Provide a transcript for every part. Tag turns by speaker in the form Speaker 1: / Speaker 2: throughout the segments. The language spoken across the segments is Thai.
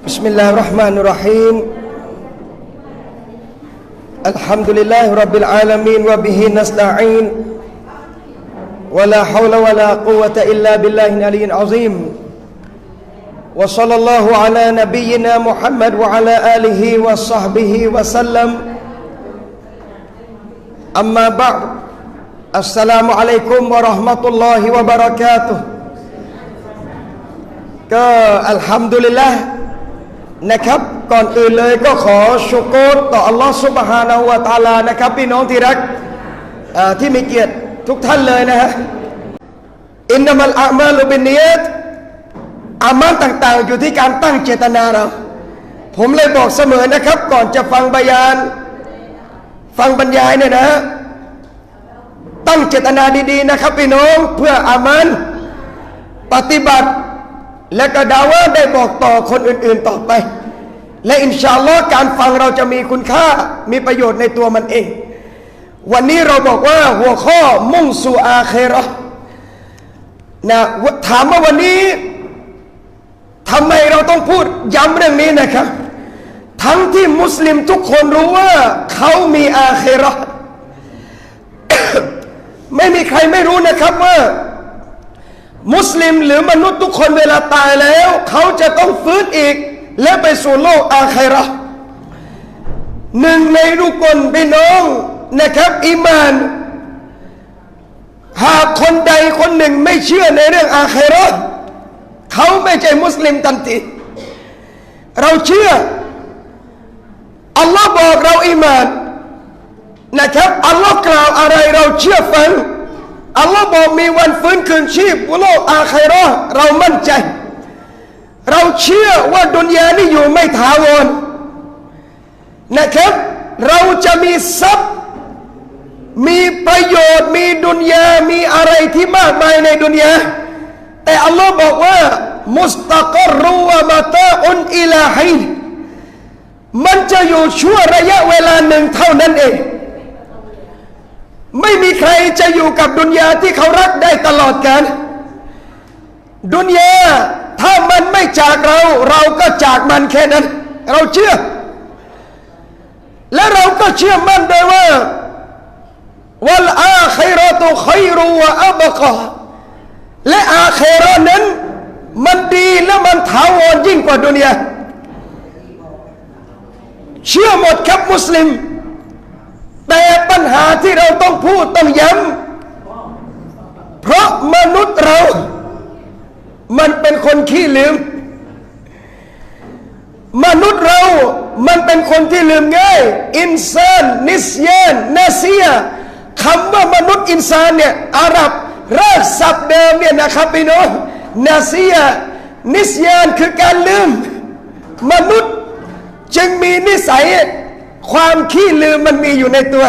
Speaker 1: بسم الله الرحمن الرحيم الحمد لله رب العالمين وبه نستعين ولا حول ولا قوة إلا بالله العلي العظيم وصلى الله على نبينا محمد وعلى آله وصحبه وسلم أما بعد السلام عليكم ورحمة الله وبركاته ก็อัลฮัมดุลิลละห์นะครับก่อนอื่นเลยก็ขอชุกรต่ออัลลอฮฺซุบฮานะฮูวะตะอาลานะครับพี่น้องที่รักที่มีเกียรติทุกท่านเลยนะฮะอินนัมัลอามาลุบินนิยาตอามัลต่างๆอยู่ที่การตั้งเจตนาเราผมเลยบอกเสมอนะครับก่อนจะฟังบรรยายเนี่ยนะตั้งเจตนาดีๆนะครับพี่น้องเพื่ออามัลปฏิบัติและก็ดาวะได้บอกต่อคนอื่นๆต่อไปและอินชาอัลลอฮ์การฟังเราจะมีคุณค่ามีประโยชน์ในตัวมันเองวันนี้เราบอกว่าหัวข้อมุ่งสู่อาคิเราะห์นะถามว่าวันนี้ทำไมเราต้องพูดย้ำเรื่องนี้นะครับทั้งที่มุสลิมทุกคนรู้ว่าเขามีอาคิเราะห์ ไม่มีใครไม่รู้นะครับว่ามุสลิมหรือมนุษย์ทุกคนเวลาตายแล้วเขาจะต้องฟื้นอีกและไปสู่โลกอาคิเราะห์หนึ่งในรุกลพี่น้องนะครับอีมานหากคนใดคนหนึ่งไม่เชื่อในเรื่องอาคิเราะห์เขาไม่ใช่มุสลิมทันทีเราเชื่ออัลลอฮ์บอกเราอีมานนะครับอัลลอฮ์กล่าวอะไรเราเชื่อฟังอัลลอฮ์บอกมีวันฟื้นคืนชีพโลกอาคิเราะห์เรามั่นใจเราเชื่อว่าดุนยานี่อยู่ไม่ถาวรนะครับเราจะมีทรัพย์มีประโยชน์มีดุนยามีอะไรที่มากมายในดุนยาแต่อัลลอฮ์บอกว่ามุสตะกรุวะมะตาอุนอิลาฮีมันจะอยู่ชั่วระยะเวลาหนึ่งเท่านั้นเองไม่มีใครจะอยู่กับดุนยาที่เขารักได้ตลอดกาลดุนยาถ้ามันไม่จากเราเราก็จากมันแค่นั้นเราเชื่อและเราก็เชื่อมั่นด้วยว่าวัลอาคิเราะตุค็อยรุวะอับกอและอาคิเราะห์นั้นมันดีและมันถาวรยิ่งกว่าดุนยาเชื่อหมดครับมุสลิมแต่ปัญหาที่เราต้องพูดต้องย้ำเพราะมนุษย์เรามันเป็นคนขี้ลืมมนุษย์เรามันเป็นคนที่ลืมง่ายอินซานนิสยานนาเซียคำว่ามนุษย์อินซานเนี่ยอาหรับรากศัพท์เดิมเนี่ยนะครับพี่น้องนาเซียนิสยานคือการลืมมนุษย์จึงมีนิสัยความขี้ลืมมันมีอยู่ในตัว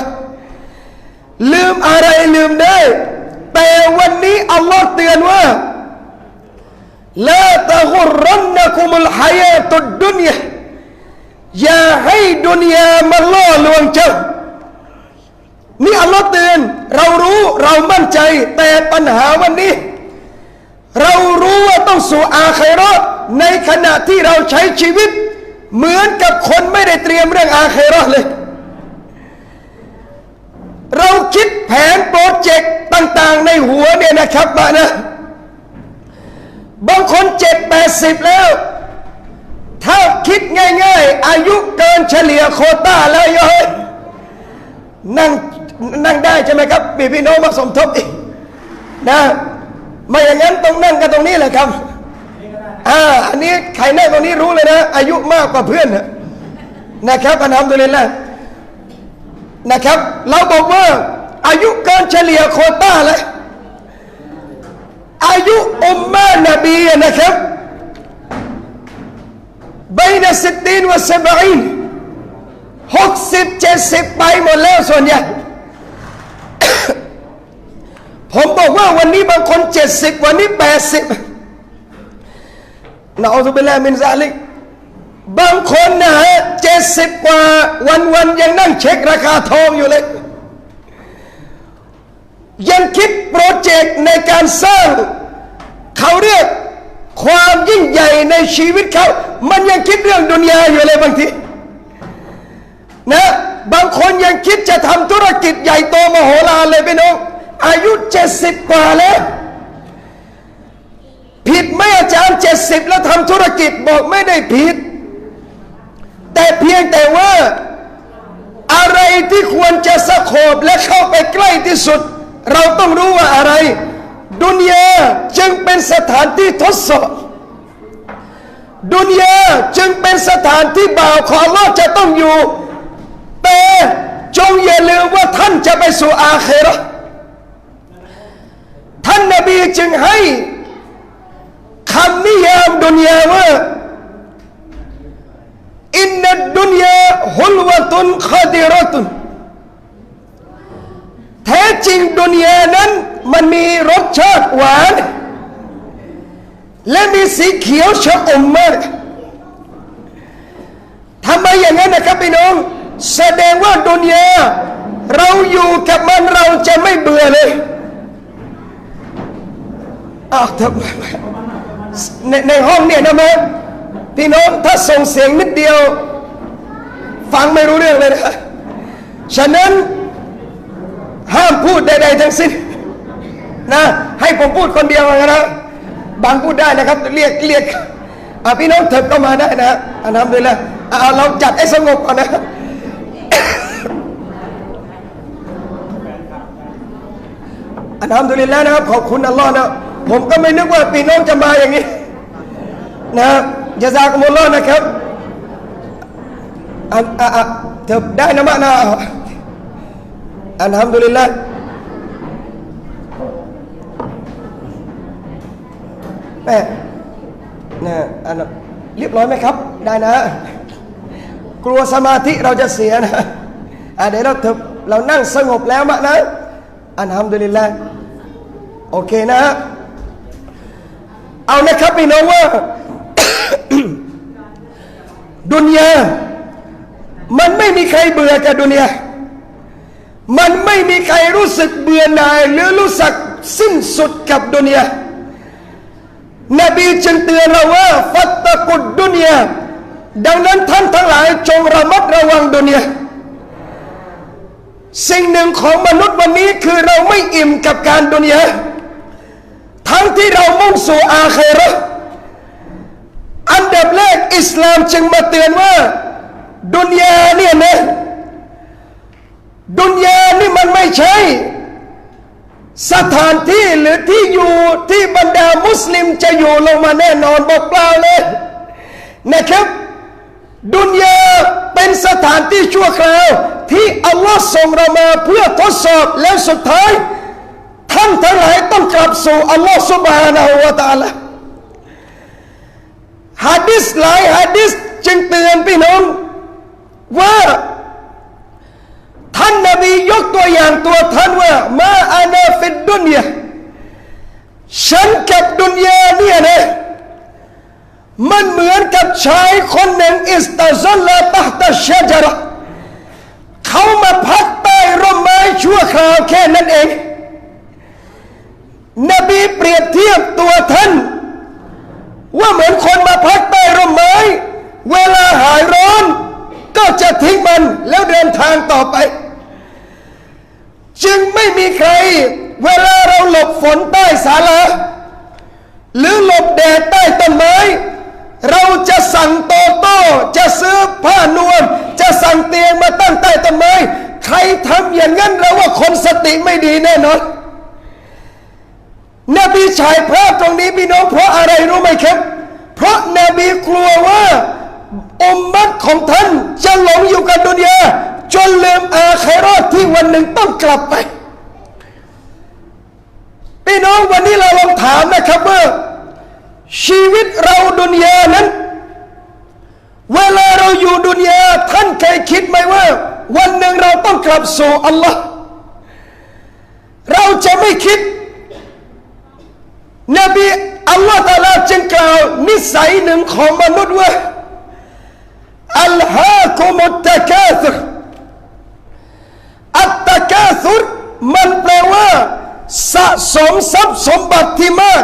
Speaker 1: ลืมอะไรลืมได้แต่วันนี้อัลลอฮ์เตือนว่าลาตะกุรันนะกุมุลฮายาตุดดุนยาอย่าให้ดุนยามาล่อลวงเจ้านี่อัลลอฮ์เตือนเรารู้เรามั่นใจแต่ปัญหาวันนี้เรารู้ว่าต้องสู่อาคิเราะห์ในขณะที่เราใช้ชีวิตเหมือนกับคนไม่ได้เตรียมเรื่องอาคิเราะห์เลยเราคิดแผนโปรเจกต์ต่างๆในหัวเนี่ยนะครับนะบางคน70-80แล้วถ้าคิดง่ายๆอายุเกินเฉลี่ยโควต้าแล้วเฮ้ยนั่งได้ใช่ไหมครับพี่น้องมาสมทบอีกนะไม่อย่างนั้นต้องนั่งกันตรงนี้แหละครับอันนี้ใครแน่ตรงนี้รู้เลยนะอายุมากกว่าเพื่อนนะครับอัลฮัมดุลิลละห์นะครับเราบอกว่าอายุเกินเฉลี่ยโควต้าเลยอายุอุมมะนบีนะครับبين 60 و70 60-70ไปหมดแล้วส่วนใหญ่ ผมบอกว่าวันนี้บางคน70วันนี้80นะอูซุบิลลาฮิมินซาลิกบางคนนะฮะ70กว่าวันยังนั่งเช็คราคาทองอยู่เลยยังคิดโปรเจกต์ในการสร้างเขาเรียก ความยิ่งใหญ่ในชีวิตเขามันยังคิดเรื่องดุนยาอยู่เลยบางทีนะบางคนยังคิดจะทำธุรกิจใหญ่โตมโหฬารเลยพี่น้องอายุ70 กว่าแล้วผิดไหมอาจารย์70แล้วทำธุรกิจบอกไม่ได้ผิดแต่เพียงแต่ว่าอะไรที่ควรจะสะโขบและเข้าไปใกล้ที่สุดเราต้องรู้ว่าอะไรดุนยาจึงเป็นสถานที่ทดสอบดุนยาจึงเป็นสถานที่บ่าวของอัลเลาะห์จะต้องอยู่แต่จงอย่าลืมว่าท่านจะไปสู่อาคิเราะห์ท่านนบีจึงให้คำนิยามดุนยาว่าอินนัดดุนยาฮุลวะตุนคาดิเราะตุนแท้จริงดุนยานั้นมันมีรสชาติหวานและมีสีเขียวชอุ่มมากทำไมอย่างนั้นนะครับพี่น้องแสดงว่าดุนยาเราอยู่กับมันเราจะไม่เบื่อเลยทำไมในห้องเนี่ยนะแม่พี่น้องถ้าส่งเสียงนิดเดียวฟังไม่รู้เรื่องเลยนะฉะนั้นห้ามพูดใดๆทั้งสิ้นนะให้ผมพูดคนเดียวนะบางพูดได้นะครับเรียกพี่น้องเถิดก็มาได้นะอัลฮัมดุลิลละห์เราจัดให้สงบก่อนนะอัลฮัมดุลิลละห์นะครับขอบคุณอัลลอฮ์นะผมก็ไม่นึกว่าพี่น้องจะมาอย่างนี้นะญะซากุมุลลอฮ์นะครับเถิดได้นะมะนะอัลฮัมดุลิลละห์แม่นะเรียบร้อยไหมครับได้นะกลัวสมาธิเราจะเสียนะเดี๋ยวเรานั่งสงบแล้วมะนะอัลฮัมดุลิลละห์โอเคนะเอานะครับพี่น้องว่า ดุนยามันไม่มีใครเบื่อกับดุนยามันไม่มีใครรู้สึกเบื่อหน่ายหรือรู้สึกสิ้นสุดกับดุนยานบีจึงเตือนเราว่าฟัตตะกุดดุนยาดังนั้นท่านทั้งหลายจงระมัดระวังดุนยาสิ่งหนึ่งของมนุษย์วันนี้คือเราไม่อิ่มกับการดุนยาทั้งที่เรามุ่งสู่อาคิเราะห์อันดับแรกอิสลามจึงมาเตือนว่าดุนยาเนี่ยนะดุนยานี่มันไม่ใช่สถานที่หรือที่อยู่ที่บรรดามุสลิมจะอยู่ลงมาแน่นอนบอกเปล่าเลยนะครับดุนยาเป็นสถานที่ชั่วคราวที่อัลลอฮ์ส่งเรามาเพื่อทดสอบและสุดท้ายท่านทั้งหลายต้องกลับสู่อัลลอฮ์ซุบฮานะฮูวะตะอาลาหะดีษหลายหะดีษจึงเตือนพี่น้องว่าท่านนบียกตัวอย่างตัวท่านว่ามาอานาฟิดดุนยาฉันกับดุนยาเนี่ยนะมันเหมือนกับชายคนหนึ่งอิสตาซัลลาตะฮ์ตะชะญะเราะห์เขามาพักใต้ร่มไม้ชั่วคราวแค่นั้นเองนบีเปรียบเทียบตัวท่านว่าเหมือนคนมาพักใต้ร่มไม้เวลาหายร้อนก็จะทิ้งมันแล้วเดินทางต่อไปจึงไม่มีใครเวลาเราหลบฝนใต้ศาลาหรือหลบแดดใต้ต้นไม้เราจะสั่งโตโต้จะซื้อผ้านวมจะสั่งเตียงมาตั้งใต้ต้นไม้ใครทำอย่างนั้นเราว่าคนสติไม่ดีแน่นอนนบีฉายภาพตรงนี้พี่น้องเพราะอะไรรู้ไหมครับเพราะนบีกลัวว่าอุมมะฮ์ของท่านจะหลงอยู่กับดุนยาจนลืมอาคิเราะห์ที่วันหนึ่งต้องกลับไปพี่น้องวันนี้เราลองถามนะครับว่าชีวิตเราดุนยานั้นเวลาเราอยู่ดุนยาท่านเคยคิดไหมว่าวันหนึ่งเราต้องกลับสู่อัลลอฮ์เราจะไม่คิดนบีอัลลอฮ์ตะอาลาจึงกล่าวนิสัยหนึ่งของมนุษย์ว่าอัลฮากุมุตตะกาซุรอัตตะกาซุรมันแปลว่าสะสมทรัพย์สมบัติที่มาก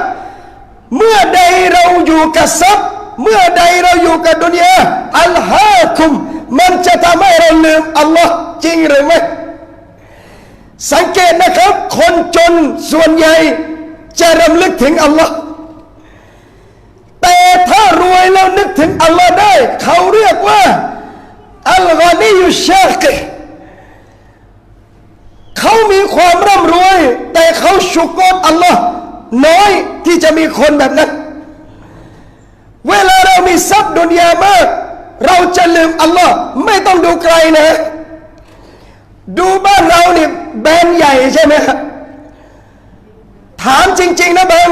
Speaker 1: เมื่อใดเราอยู่ กับทรัพย์เมื่อใดเราอยู่กับดุนยาอัลฮาคุมมันจะทำให้เราลืมอัลลอฮ์จริงหรือไม่สังเกตนะครับคนจนส่วนใหญ่จะรำลึกถึงอัลลอฮ์แต่ถ้ารวยแล้วนึกถึงอัลลอฮ์ได้เขาเรียกว่าอัลกอนียุชากิรเขามีความร่ำรวยแต่เขาชุกรอัลลอฮ์น้อยที่จะมีคนแบบนั้นเวลาเรามีทรัพย์ดุนยามากเราจะลืมอัลลอฮ์ไม่ต้องดูไกลนะดูบ้านเรานี่แบรนด์ใหญ่ใช่ไหมครับถามจริงๆนะบัง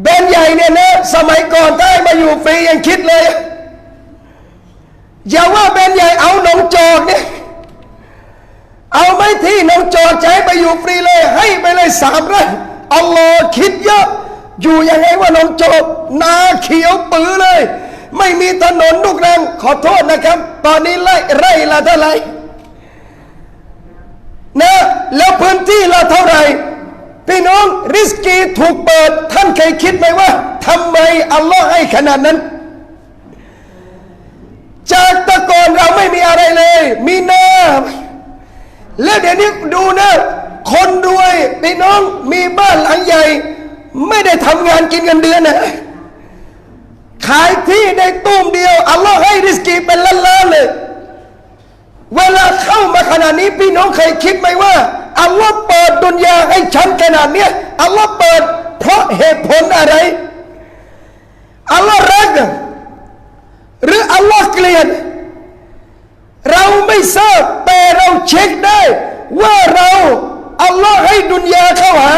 Speaker 1: แบรนด์ใหญ่เนี่ยนะสมัยก่อนได้มาอยู่ฟรียังคิดเลยอย่าว่าแบรนด์ใหญ่เอาหนองจอกเนี่ยเอาไม่ที่หนองจอกใจไปอยู่ฟรีเลยให้ไปเลย3 ไร่อัลลอฮ์คิดเยอะอยู่ยังไงว่าหนองจอกนาเขียวปื้อเลยไม่มีถนนลูกรังขอโทษนะครับตอนนี้ไร่ละเท่าไหร่นะแล้วพื้นที่ละเท่าไหร่พี่น้องริสกีถูกเปิดท่านเคยคิดไหมว่าทำไมอัลลอฮ์ให้ขนาดนั้นจากแต่ก่อนเราไม่มีอะไรเลยมีนาแล้วเดี๋ยวนี้ดูนะคนรวยพี่น้องมีบ้านหลังใหญ่ไม่ได้ทำงานกินเงินเดือนนะขายที่ได้ตุ้มเดียวอัลลอฮ์ให้ริสกีเป็นล้านๆเลยเวลาเข้ามาขนาดนี้พี่น้องเคยคิดไหมว่าอัลลอฮ์เปิดดุนยาให้ฉันขนาดเนี้ยอัลลอฮ์เปิดเพราะเหตุผลอะไรอัลลอฮ์รักหรืออัลลอฮ์เกลียดเราไม่ทราบแต่เราเช็คได้ว่าเราอัลลอฮ์ให้ดุนยาเข้าหา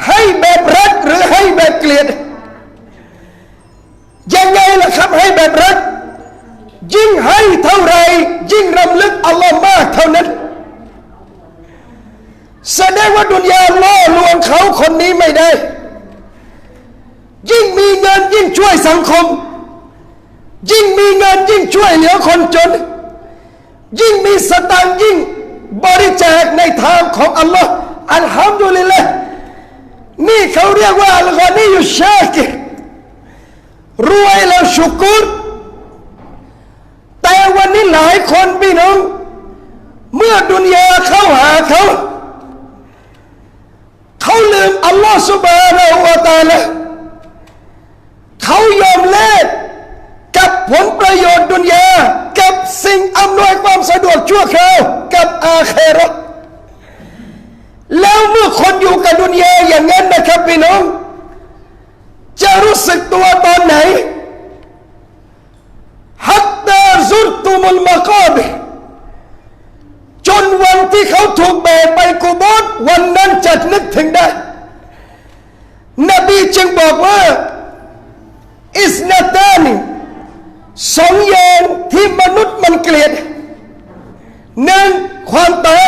Speaker 1: ให้แบบรักหรือให้แบบเกลียดยังไงล่ะครับให้แบบรักยิ่งให้เท่าไรยิ่งรำลึกอัลลอฮ์มากเท่านั้นแสดงว่าดุนยาล่อลวงเขาคนนี้ไม่ได้ยิ่งมีเงินยิ่งช่วยสังคมยิ่งมีเงินยิ่งช่วยเหลือคนจนยิ่งมีสตางค์ยิ่งบริจาคในทางของอัลลอฮ์อัลฮัมดุลิลละห์นี่เขาเรียกว่าอัลกอนียุชากิรรวยแล้วชุกรแต่วันนี้หลายคนพี่น้องเมื่อดุนยาเข้าหาเขาลืมอัลลอฮฺซุบฮานะฮูวะตะอาลาเขายอมแลกกับผลประโยชน์ดุนยากับสิ่งอำนวยความสะดวกชั่วคราวกับอาคิเราะห์แล้วเมื่อคนอยู่กับดุนยาอย่างนั้นนะครับพี่น้องจะรู้สึกตัวตอนไหนฮัตตาซุรตุมุลมะกาบิรจนวันที่เขาถูกแบกไปกุโบร์วันนั้นจะนึกถึงได้นบีจึงบอกว่าอิสนาตานี2 อย่างที่มนุษย์มันเกลียด 1. ความตาย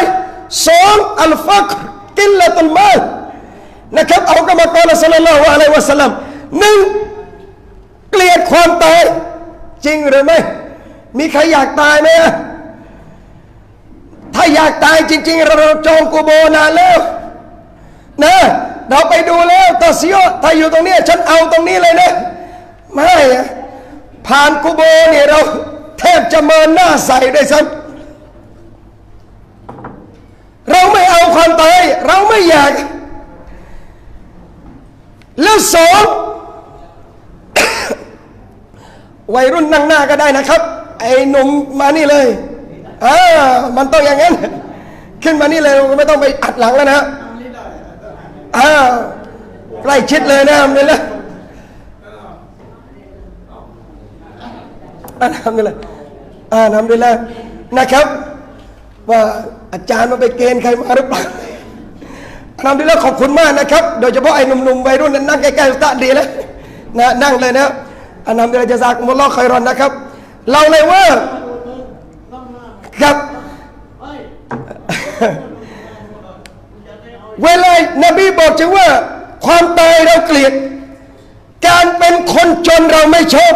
Speaker 1: 2. อัลฟักรกิลละตุลมาลนะครับเอากะมากล่าวศ็อลลัลลอฮุอะลัยฮิวะซัลลัม 1. เกลียดความตายจริงหรือไม่มีใครอยากตายไหมถ้าอยากตายจริงๆเราจองกุโบร์นานแล้วนะเราไปดูแล้วตอซิโอถ้าอยู่ตรงนี้ฉันเอาตรงนี้เลยนะไม่ผ่านกุโบร์เนี่ยเราแทบจะเมินหน้าใส่ได้ซ้ำเราไม่เอาความตายเราไม่อยากแล้ว 2 วัยรุ่นนั่งหน้าก็ได้นะครับไอ้หนุ่มมานี่เลยมันต้องอย่างนั้นขึ้นมานี่เลยไม่ต้องไปอัดหลังแล้วนะใกล้ชิดเลยนะนี่แหละทำนี่แหละทำดีแล้วนะครับว่าอาจารย์มาไปเกณฑ์ใครมาหรือเปล่าทำดีแล้วขอบคุณมากนะครับโดยเฉพาะไอ้หนุ่มๆวัยรุ่นนั่งใกล้ๆตาดีแล้วนะนั่งเลยนะทำดีแล้วจะซากุมุลลอฮ์ค็อยรอนนะครับเราเลยว่าครับเวลานบีบอกจึงว่าความตายเราเกลียดการเป็นคนจนเราไม่ชอบ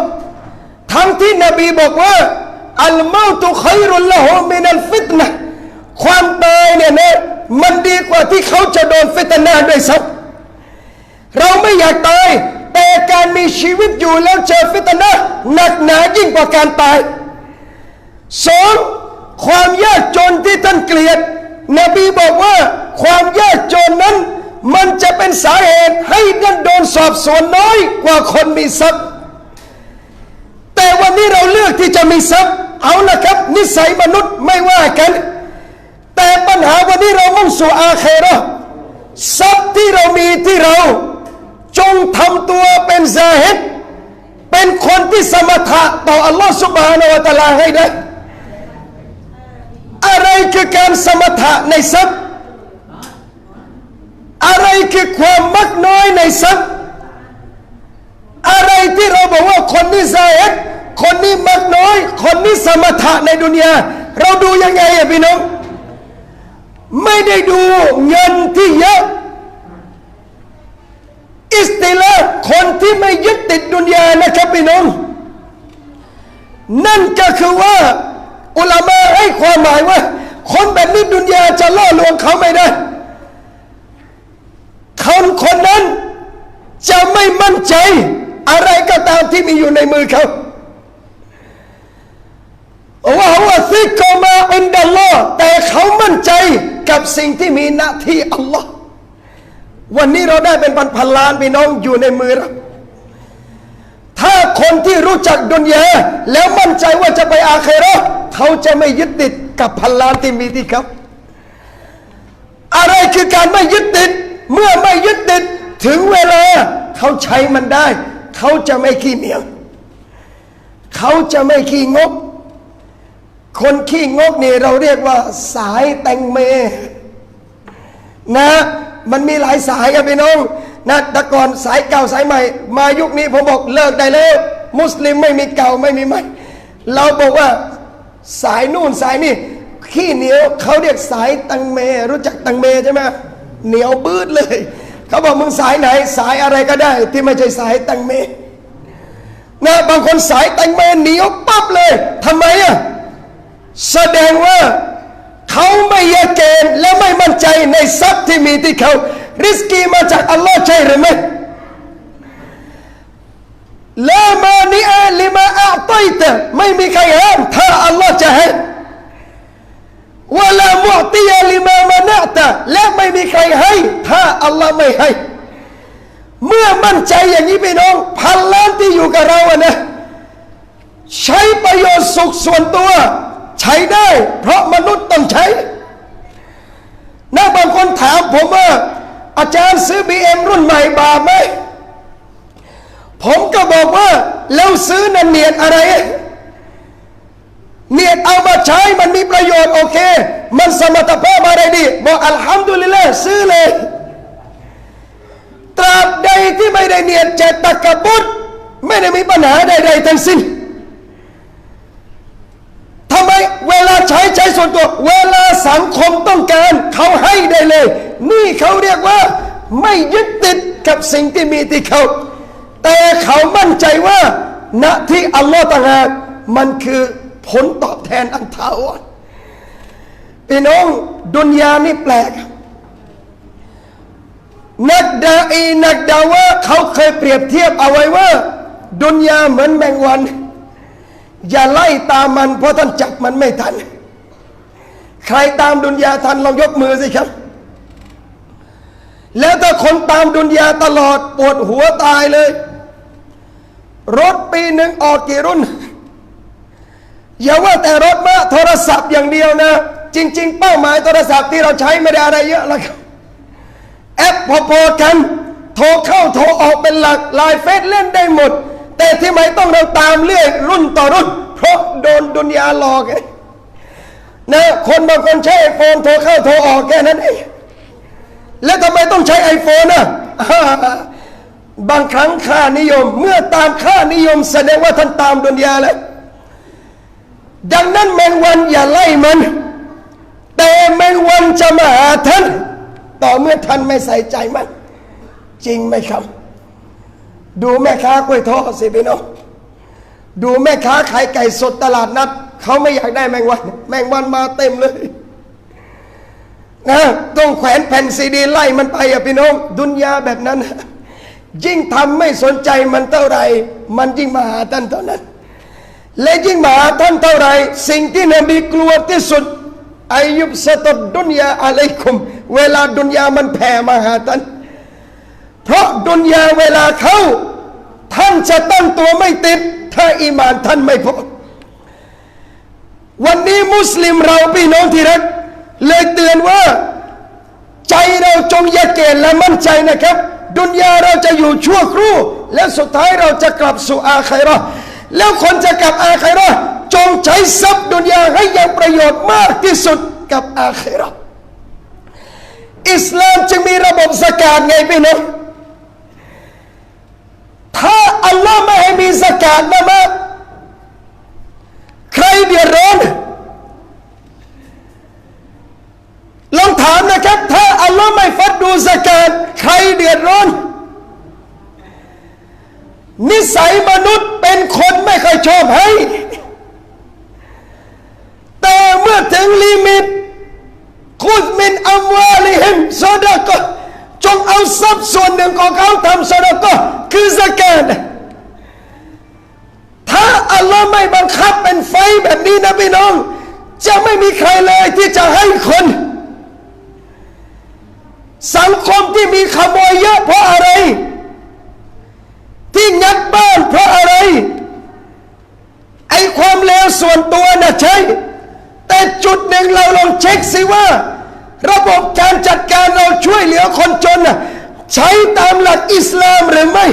Speaker 1: ทั้งที่นบีบอกว่าอัลเมาตุค็อยรุลละฮูมินัลฟิตนะห์ความตายเนี่ยนะมันดีกว่าที่เขาจะโดนฟิตนะห์ด้วยซ้ำเราไม่อยากตาย แต่การมีชีวิตอยู่แล้วเจอฟิตนะห์หนักหนายิ่งกว่าการตายสองความยากจนที่ท่านเกลียดนบีบอกว่าความยากจนนั้นมันจะเป็นสาเหตุให้ท่านโดนสอบสวนน้อยกว่าคนมีทรัพย์แต่วันนี้เราเลือกที่จะมีทรัพย์เอาละครับนิสัยมนุษย์ไม่ว่ากันแต่ปัญหาวันนี้เรามุ่งสู่อาคิเราะห์ทรัพย์ที่เรามีที่เราจงทำตัวเป็นซาฮิดเป็นคนที่สมถะต่ออัลลอฮฺซุบฮานะฮูวะตะอาลาให้ได้อะไรคือการสมถะในทรัพย์อะไรคือความมักน้อยในทรัพย์อะไรที่เราบอกว่าคนนี้ซาฮิดคนนี้มักน้อยคนนี้สมถะในดุนยาเราดูยังไงอะพี่น้องไม่ได้ดูเงินที่เยอะอิสติลาห์คนที่ไม่ยึดติดดุนยานะครับพี่น้องนั่นก็คือว่าอุลามะให้ความหมายว่าคนแบบนี้ดุนยาจะล่อลวงเขาไม่ได้คนนั้นจะไม่มั่นใจอะไรก็ตามที่มีอยู่ในมือเขาว่าฮุวะซิกมาอินดัลลอฮ์แต่เขามั่นใจกับสิ่งที่มีหน้าที่อัลลอฮ์วันนี้เราได้เป็นพันล้านพี่น้องอยู่ในมือเราถ้าคนที่รู้จักดุนยาแล้วมั่นใจว่าจะไปอาคิเราะห์เขาจะไม่ยึดติดกับพันล้านที่มีที่เขาอะไรคือการไม่ยึดติดเมื่อไม่ยึดติดถึงเวลาเขาใช้มันได้เขาจะไม่ขี้เหนียวเขาจะไม่ขี้งกคนขี้งกนี่เราเรียกว่าสายแตงเมนะมันมีหลายสายครับพี่น้องนะแต่ก่อนสายเก่าสายใหม่มายุคนี้ผมบอกเลิกได้แล้วมุสลิมไม่มีเก่าไม่มีใหม่เราบอกว่าสายนู่นสายนี่ขี้เหนียวเขาเรียกสายแตงเมรู้จักแตงเมใช่ไหมเหนียวบืดเลยเขาบอกมึงสายไหนสายอะไรก็ได้ที่ไม่ใช่สายแตงเมนะบางคนสายแตงเมเหนียวปั๊บเลยทำไมอ่ะแสดงว่าเขาไม่ยะเกณฑ์และไม่มั่นใจในทรัพย์ที่มีที่เขาริสกีมาจากอัลลอฮ์ใช่หรือไม่ลามานิอาลิมาอัตอยตะไม่มีใครห้ามถ้าอัลลอฮ์จะให้วะลามุอติยะลิมามานะตะและไม่มีใครให้ถ้าอัลลอฮ์ไม่ให้เมื่อมั่นใจอย่างนี้พี่น้องพันล้านที่อยู่กับเราอะนะใช้ประโยชน์สุขส่วนตัวใช้ได้เพราะมนุษย์ต้องใช้นะบางคนถามผมว่าอาจารย์ซื้อ BM รุ่นใหม่บาปไหมผมก็บอกว่าแล้วซื้อนั้นเนียดอะไรเนียดเอามาใช้มันมีประโยชน์โอเคมันสมรรถภาพอะไรดีบอกอัลฮัมดุลิลละห์ซื้อเลยตราบใดที่ไม่ได้เนียดจะตะกบุตไม่ได้มีปัญหาใดๆทั้งสิ้นทำไมเวลาใช้ส่วนตัวเวลาสังคมต้องการเขาให้ได้เลยนี่เขาเรียกว่าไม่ยึดติดกับสิ่งที่มีที่เขาแต่เขามั่นใจว่าณที่อัลลอฮฺต่างหากมันคือผลตอบแทนอันถาวรพี่น้องดุนยานี่แปลกนักดาวะเขาเคยเปรียบเทียบเอาไว้ว่าดุนยาเหมือนแมงวันอย่าไล่ตามมันเพราะท่านจับมันไม่ทันใครตามดุนยาทันลองยกมือสิครับแล้วถ้าคนตามดุนยาตลอดปวดหัวตายเลยรถปีหนึ่งออกกี่รุ่นอย่าว่าแต่รถมาโทรศัพท์อย่างเดียวนะจริงๆเป้าหมายโทรศัพท์ที่เราใช้ไม่ได้อะไรเยอะแล้วครับแอปพอๆกันโทรเข้าโทรออกเป็นหลักไลน์เฟซเล่นได้หมดแต่ที่ไม่ต้องเราตามเรื่อยรุ่นต่อรุ่นเพราะโดนดุนยาหลอกไงนะคนบางคนใช้ไอโฟนโทรเข้าโทรออกแค่นั้นเองแล้วทำไมต้องใช้ไอโฟนนะบางครั้งค่านิยมเมื่อตามค่านิยมแสดงว่าท่านตามดุนยาแล้วดังนั้นแมงวันอย่าไล่มันแต่แมงวันจะมาหาท่านต่อเมื่อท่านไม่ใส่ใจมันจริงไหมครับดูแม่ค้ากล้วยทอดสิพี่น้องดูแม่ค้าขายไก่สดตลาดนัดเขาไม่อยากได้แมงวันมาเต็มเลยนะต้องแขวนแผ่นซีดีไล่มันไปอะพี่น้องดุนยาแบบนั้น ยิ่งทำไม่สนใจมันเท่าไหร่มันยิ่งมาหาท่านเท่านั้นและยิ่งมาหาท่านเท่าไหร่สิ่งที่นบีกลัวที่สุดอายุบสตัดดุนยาอะลัยกุมเวลาดุนยามันแผ่มาหาท่านเพราะดุนยาเวลาเข้าท่านจะตั้งตัวไม่ติดถ้าอีหม่านท่านไม่พอวันนี้มุสลิมเราพี่น้องที่รักเลยเตือนว่าใจเราจงอย่าเกณฑ์และมั่นใจนะครับดุนยาเราจะอยู่ชั่วครู่และสุดท้ายเราจะกลับสู่อาคิเราะห์แล้วคนจะกลับอาคิเราะห์จงใช้ทรัพย์ดุนยาให้ยังประโยชน์มากที่สุดกับอาคิเราะห์อิสลามจึงมีระบบซะกาตไงพี่น้องถ้าอัลลอฮ์ไม่ให้มีซะกาตนะมาใครเดือดร้อนลองถามนะครับถ้าอัลลอฮ์ไม่ฟัดดูซะกาตใครเดือดร้อนนิสัยมนุษย์เป็นคนไม่ค่อยชอบให้แต่เมื่อถึงลิมิตคุดมินอัมวาลิฮิมซอดะกะห์จงเอาทรัพย์ส่วนหนึ่งของเขาทำซอดะกะห์คือซะกาตถ้าอัลลอฮ์ไม่บังคับเป็นไฟแบบนี้นะพี่น้องจะไม่มีใครเลยที่จะให้คนสังคมที่มีขโมยเยอะเพราะอะไรที่งัดบ้านเพราะอะไรไอ้ความเลวส่วนตัวน่ะใช่แต่จุดหนึ่งเราลองเช็คสิว่าระบบการจัดการเราช่วยเหลือคนจนน่ะใช้ตามหลักอิสลามหรือไม่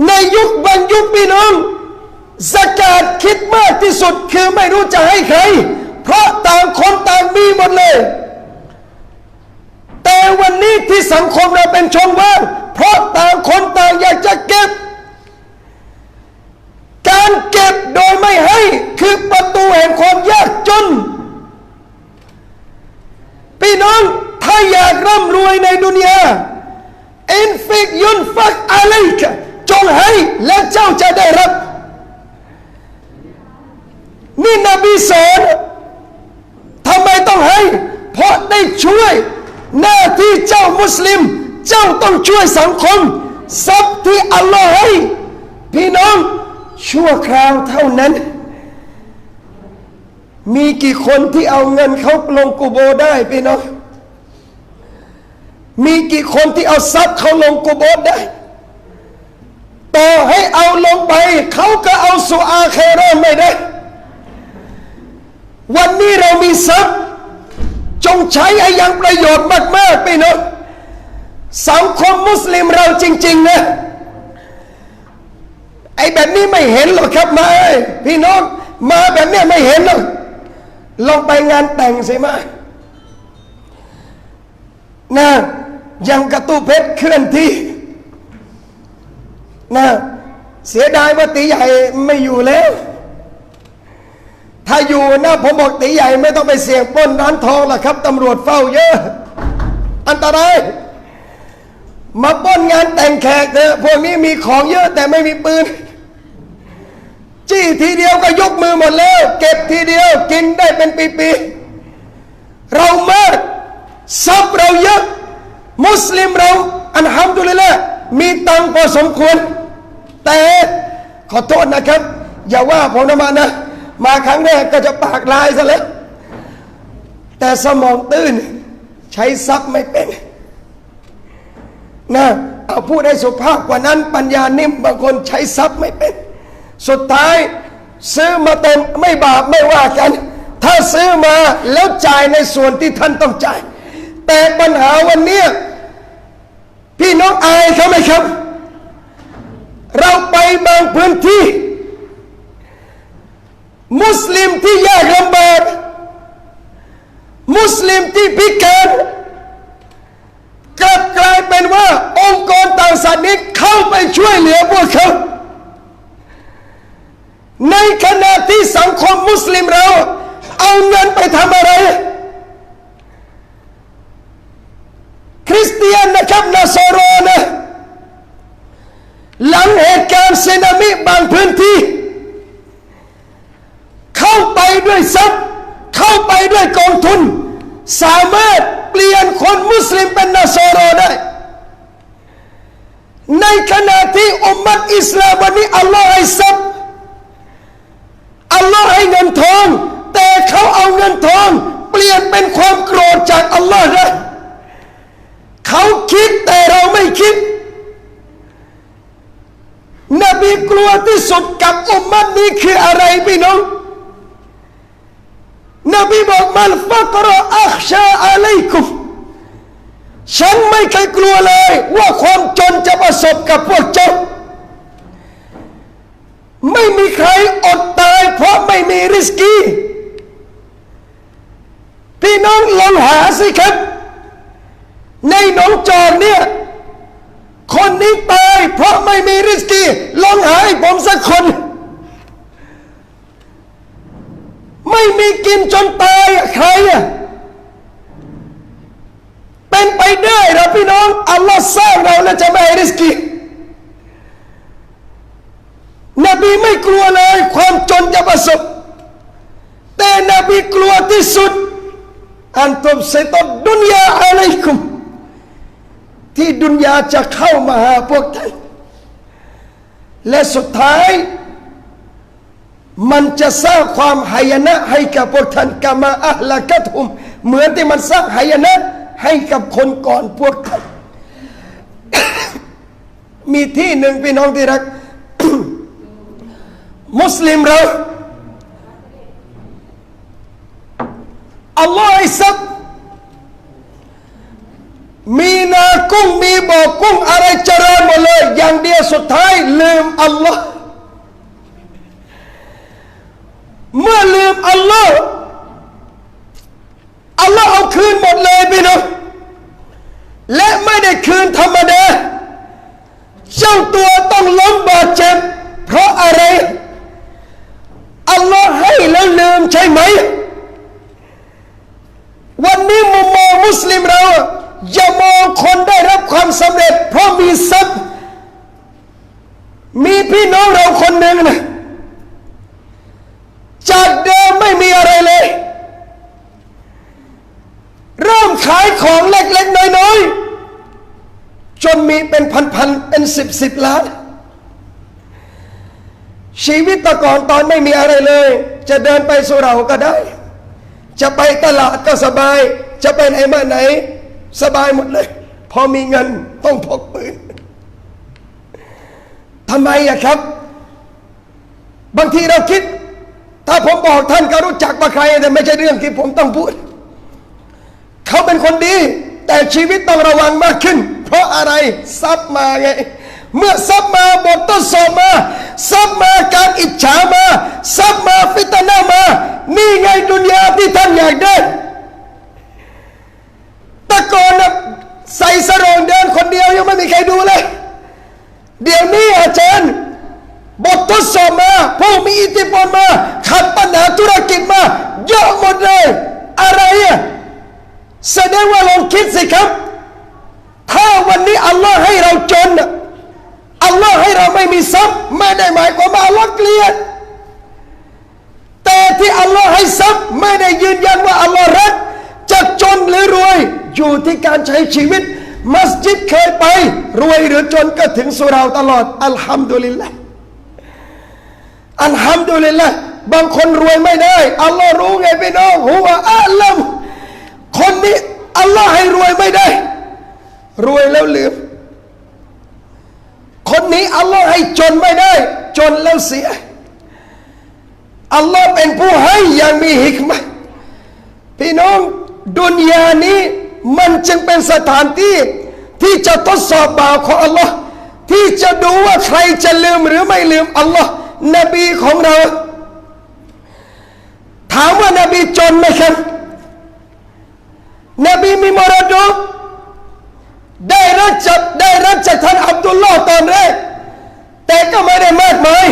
Speaker 1: ในยุคบางยุคพี่น้องซะกาตคิดมากที่สุดคือไม่รู้จะให้ใครเพราะต่างคนต่างมีหมดเลยแต่วันนี้ที่สังคมเราเป็นช่องว่างเพราะต่างคนต่างอยากจะเก็บการเก็บโดยไม่ให้คือประตูแห่งความยากจนพี่น้องถ้าอยากร่ำรวยในดุนยาอินฟิกยุนฟักอะลัยกะจงให้และเจ้าจะได้รับนี่นบีสอนทำไมต้องให้เพราะได้ช่วยหน้าที่เจ้ามุสลิมเจ้าต้องช่วยสังคมทรัพย์ที่อัลลอฮ์ให้พี่น้องชั่วคราวเท่านั้นมีกี่คนที่เอาเงินเขาลงกุโบได้พี่น้องมีกี่คนที่เอาทรัพย์เขาลงกุโบได้ต่อให้เอาลงไปเขาก็เอาสู่อาคิเราะห์ไม่ได้วันนี้เรามีทรัพย์จงใช้ให้ยังประโยชน์มากๆพี่น้องสังคมมุสลิมเราจริงๆนะไอ้แบบนี้ไม่เห็นหรอกครับมาพี่น้องมาแบบนี้ไม่เห็นหรอกลองไปงานแต่งสิมานะยังกระตู้เพชรเคลื่อนที่นะเสียดายว่าตีใหญ่ไม่อยู่แล้วถ้าอยู่นะผมบอกตีใหญ่ไม่ต้องไปเสี่ยงปล้นร้านทองหรอกครับตำรวจเฝ้าเยอะอันตรายมาปล้นงานแต่งแขกเถอะพวกนี้มีของเยอะแต่ไม่มีปืนจี้ทีเดียวก็ยกมือหมดแล้วเก็บทีเดียวกินได้เป็นปีๆเรามากทรัพย์เราเยอะมุสลิมเราอัลฮัมดุลิลละห์มีตังค์พอสมควรแต่ขอโทษนะครับอย่าว่าผมนะมาครั้งแรกก็จะปากลายซะแล้วแต่สมองตื้นใช้ทรัพย์ไม่เป็นนะเอาพูดให้สุภาพกว่านั้นปัญญานิ่มบางคนใช้ทรัพย์ไม่เป็นสุดท้ายซื้อมาเต็มไม่บาปไม่ว่ากันถ้าซื้อมาแล้วจ่ายในส่วนที่ท่านต้องจ่ายแต่ปัญหาวันนี้พี่น้องอายเขาไหมครับเราไปบางพื้นที่มุสลิมที่ยากลำบากมุสลิมที่พิการกลับกลายเป็นว่าองค์กรต่างศาสนาเข้าไปช่วยเหลือพวกเขาในขณะที่สังคมมุสลิมเราเอาเงินไปทำอะไรคริสเตียนนะครับนาซาโรนะหลังเหตุการณ์สึนามิบางพื้นที่เข้าไปด้วยทรัพย์เข้าไปด้วยกองทุนสามารถเปลี่ยนคนมุสลิมเป็นนาซาโรได้ ในขณะที่อุมมะห์อิสลามวันนี้อัลลอฮ์ให้ทรัพย์อัลลอฮ์ให้เงินทองแต่เขาเอาเงินทองเปลี่ยนเป็นความโกรธจากอัลลอฮ์นะเขาคิดแต่เราไม่คิดนบีกลัวที่สุดกับอุมมะห์นี้คืออะไรพี่น้องนบีบอกมัลฟักรออัคชาอะลัยกุมฉันไม่เคยกลัวเลยว่าความจนจะประสบกับพวกเจ้าไม่มีใครอดตายเพราะไม่มีริสกีพี่น้องลองหาสิครับในหนองจอกเนี่ยคนนี้ตายเพราะไม่มีริสกีลองหาให้ผมสักคนไม่มีกินจนตายใครอะเป็นไปได้หรอพี่น้องอัลลอฮ์สร้างเราแล้วจะไม่ให้ริสกีนบีไม่กลัวเลยความจนจะประสบแต่นบีกลัวที่สุดอันตุบซิตดุนยาอะลัยกุมที่ดุนยาจะเข้ามาหาพวกท่านและสุดท้ายมันจะสร้างความหายนะให้กับพวกท่านกามาอัลละกัตฮุมเหมือนที่มันสร้างหายนะให้กับคนก่อนพวกท่าน มีที่หนึ่งพี่น้องที่รัก มุสลิมเราอัลลอฮ์ให้ทรัพย์มีนากุ้งมีบ่อกุ้งอะไรเจริญหมดเลยอย่างเดียวสุดท้ายลืมอัลลอฮ์เมื่อลืมอัลลอฮ์อัลลอฮ์เอาคืนหมดเลยพี่น้องและไม่ได้คืนธรรมดาเจ้าตัวต้องล้มบาดเจ็บเพราะอะไรอัลลอฮ์ให้แล้วลืมใช่ไหมวันนี้มุมมองมุสลิมเราอย่ามองคนได้รับความสำเร็จเพราะมีทรัพย์มีพี่น้องเราคนหนึ่งนะจากเดิมไม่มีอะไรเลยเริ่มขายของเล็กๆน้อยๆจนมีเป็นพันๆเป็นสิบล้านชีวิตแต่ก่อนตอนไม่มีอะไรเลยจะเดินไปสุเหร่าก็ได้จะไปตลาดก็สบายจะไปไหนมาไหนสบายหมดเลยพอมีเงินต้องพกปืนทำไมอะครับบางทีเราคิดถ้าผมบอกท่านก็รู้จักว่าใครแต่ไม่ใช่เรื่องที่ผมต้องพูดเขาเป็นคนดีแต่ชีวิตต้องระวังมากขึ้นเพราะอะไรทรัพย์มาไงเมื่อทรัพย์มาบททดสอบมาทรัพย์มาการอิจฉามาทรัพย์มาฟิตนะมานี่ไงดุนยาที่ท่านอยากได้แต่ก่อนนะใส่สรงเดินคนเดียวยังไม่มีใครดูเลยเดี๋ยวนี้อาจารย์บททดสอบมาผู้มีอิทธิพลมาขัดปัญหาธุรกิจมาเยอะหมดเลยอะไรอ่ะแสดงว่าลองคิดสิครับถ้าวันนี้อัลลอฮ์ให้เราจนอัลลอฮ์ให้เราไม่มีทรัพย์ไม่ได้หมายความว่าอัลลอฮ์เกลียดแต่ที่อัลลอฮ์ให้ทรัพย์ไม่ได้ยืนยันว่าอัลลอฮ์รักจะจนหรือรวยอยู่ที่การใช้ชีวิตมัสยิดเคยไปรวยหรือจนก็ถึงสุเราตลอดอัลฮัมดุลิลละห์อัลฮัมดุลิลละห์บางคนรวยไม่ได้อัลลอฮ์รู้ไงพี่น้องหัวอัลลัมคนนี้อัลลอฮ์ให้รวยไม่ได้รวยแล้วลืมคนนี้อัลลอฮ์ให้จนไม่ได้จนแล้วเสียอัลลอฮ์เป็นผู้ให้อย่างมีฮิกมะห์พี่น้องดุนยานี้มันจึงเป็นสถานที่ที่จะทดสอบบ่าวของอัลลอฮ์ที่จะดูว่าใครจะลืมหรือไม่ลืมอัลลอฮ์นบีของเราถามว่านบีจนไหมครับนบีมีมรดกได้รับจากท่านอับดุลลอฮ์ตอนแรกแต่ก็ไม่ได้มากมาย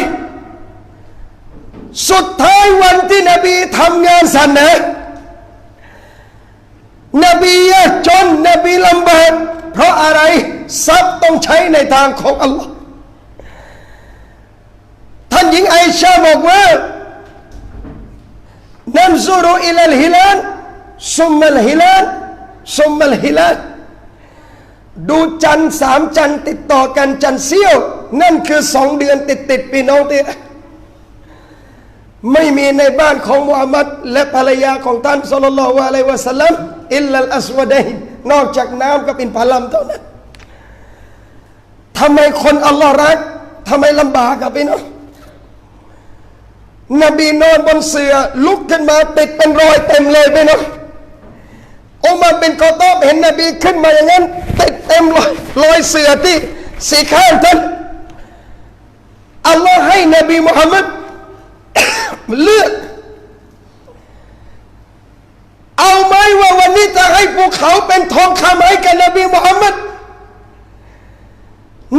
Speaker 1: สุดท้ายวันที่นบีทำงานศาสนานบียากจนนบีลำบากเพราะอะไรทรัพย์ต้องใช้ในทางของอัลลอฮ์ท่านหญิงไอชาบอกว่านันซูรุอิลัลฮิลาลซุมมัลฮิลาลซุมมัลฮิลาล ดูจันทร์3 จันทร์ติดต่อกันจันทร์เสี้ยวนั่นคือ2 เดือนติดพี่น้องที่ไม่มีในบ้านของมุฮัมมัดและภรรยาของท่านศ็อลลัลลอฮุอะลัยฮิวะซัลลัมอิลลัลอัสวะดัยน์นอกจากน้ำก็เป็นพลัมเท่านั้นทำไมคนอัลลอฮ์รักทำไมลำบากกับพี่น้องนบีนอนบนเสื่อลุกขึ้นมาติดเป็นรอยเต็มเลยพี่น้องอุมัรบินคอฏฏอบเห็นนบีขึ้นมาอย่างนั้นติดเต็มรอยเสื่อที่สี่ข้างท่านอัลลอฮ์ให้นบีมุฮัมมัดเลือกเอาไหมว่าวันนี้จะให้ภูเขาเป็นทองคำให้กับนบีมุฮัมมัด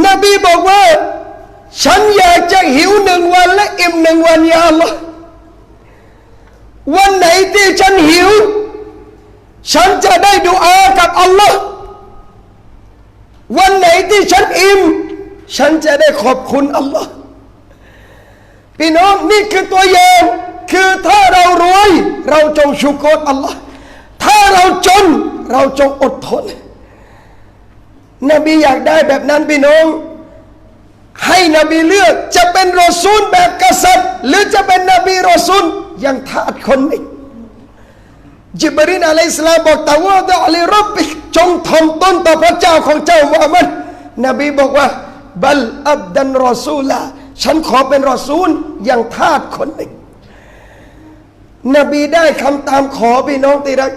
Speaker 1: นบีบอกว่าฉันอยากจะหิว1 วันและอิ่ม1 วันยาอัลลอฮ์วันไหนที่ฉันหิวฉันจะได้ดุอากับอัลลอฮ์วันไหนที่ฉันอิ่มฉันจะได้ขอบคุณอัลลอฮ์พี่น้องนี่คือตัวอย่างคือถ้าเรารวยเราจงชุกรอัลลอฮ์ถ้าเราจนเราจงอดทนนบีอยากได้แบบนั้นพี่น้องให้นบีเลือกจะเป็นรอซูลแบบกษัตริย์หรือจะเป็นนบีรอซูลอย่างทาสคนหนึ่งจิบรีลอะลัยฮิสสลามบอกตะวาดะลิร็อบบิกจงถ่อมตนต่อพระเจ้าของเจ้ามุฮัมมัดนบีบอกว่าบัลอับดันรอซูลาฉันขอเป็นรอซูลอย่างทาสคนหนึ่งนบีได้คำตามขอพี่น้องที่รัก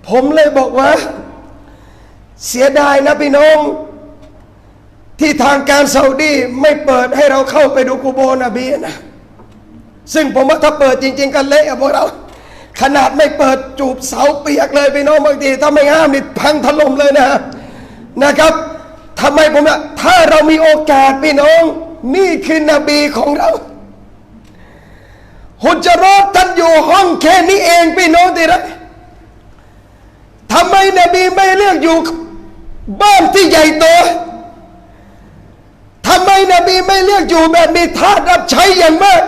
Speaker 1: ผมเลยบอกว่าเสียดายนะพี่น้องที่ทางการซาอุดีไม่เปิดให้เราเข้าไปดูกุโบร์นบีนะซึ่งผมว่าถ้าเปิดจริงๆกันเละพวกเราขนาดไม่เปิดจูบเสาเปียกเลยพี่น้องบางทีถ้าไม่ห้ามนี่พังถล่มเลยนะครับทำไมผมว่าถ้าเรามีโอกาสพี่น้องนี่คือนบีของเราฮุจเราะห์ท่านอยู่ห้องแค่นี้เองพี่น้องที่รักทำไมนบีไม่เลือกอยู่บ้านที่ใหญ่โตทำไมนบีไม่เลือกอยู่แบบมีทาสรับใช้อย่างมาก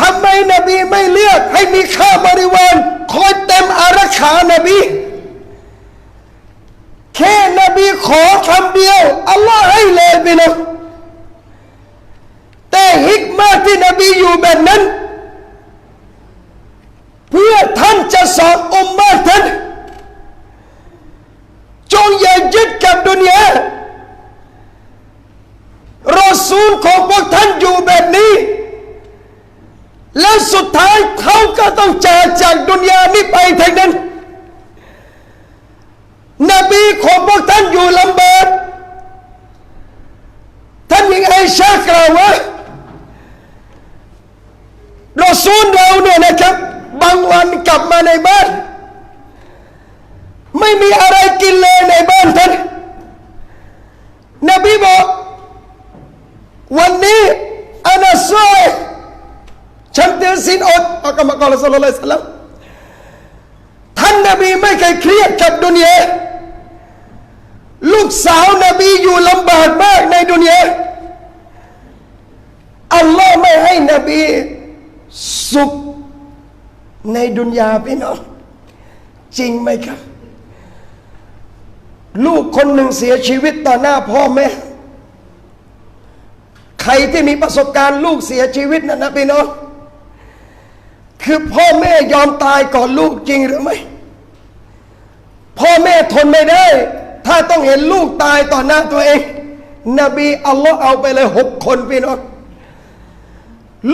Speaker 1: ทำไมนบีไม่เลือกให้มีข้าบริวารคอยเต็มอารักขานบีแค่นบีขอคำเดียวอัลลอฮ์ให้เลยพี่น้องแต่ฮิกมาที่นบีอยู่แบบนั้นเพื่อท่านจะสอนอุมมะท่านจงอย่ายึดกับดุนยารอซูลของพวกท่านอยู่แบบนี้แล้วสุดท้ายเขาก็ต้องจากดุนยานี้ไปทั้งนั้นนบีของพวกท่านอยู่ลำบากท่านยังไอชากล่าวว่ารอซูลเราเนี่ยนะครับบางวันกลับมาในบ้านไม่มีอะไรกินเลยในบ้านท่านนบีบอกวันนี้อานาซอยฉันถือศีลอดอัลกุรอานศ็อลลัลลอฮุอะลัยฮิวะซัลลัมท่านนบีไม่เคยเครียดกับดุนยาลูกสาวนบีอยู่ลำบากมากในดุนยาอัลลอฮ์ไม่ให้นบีสุขในดุนยาพี่น้องจริงไหมครับลูกคนหนึ่งเสียชีวิตต่อหน้าพ่อแม่ใครที่มีประสบการณ์ลูกเสียชีวิตนะพี่น้องคือพ่อแม่ยอมตายก่อนลูกจริงหรือไม่พ่อแม่ทนไม่ได้ถ้าต้องเห็นลูกตายต่อหน้าตัวเองนบีอัลลอฮ์เอาไปเลย6 คนพี่น้อง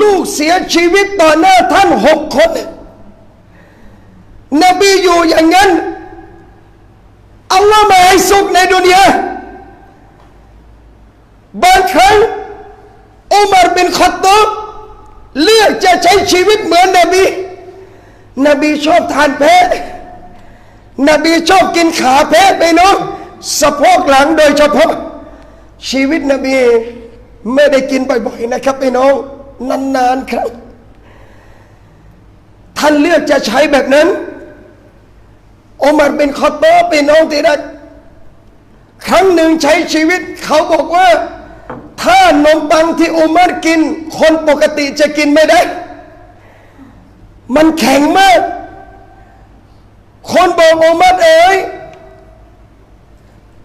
Speaker 1: ลูกเสียชีวิตต่อหน้าท่าน6 คนนบีอยู่อย่างนั้นอัลลอฮ์ไม่ให้สุขในดุนยาบางครั้งอุมัรบินค็อฏฏอบเลือกจะใช้ชีวิตเหมือนนบีชอบทานแพะนบีชอบกินขาแพะไปเนาะสะโพกหลังโดยเฉพาะชีวิตนบีไม่ได้กินบ่อยๆนะครับพี่น้องนานๆครับท่านเลือกจะใช้แบบนั้นอุมัรบินค็อฏฏอบพี่น้องที่รักครั้งหนึ่งใช้ชีวิตเขาบอกว่าถ้านมปังที่อุมัรกินคนปกติจะกินไม่ได้มันแข็งมากคนบอกอุมัรเอ๋ย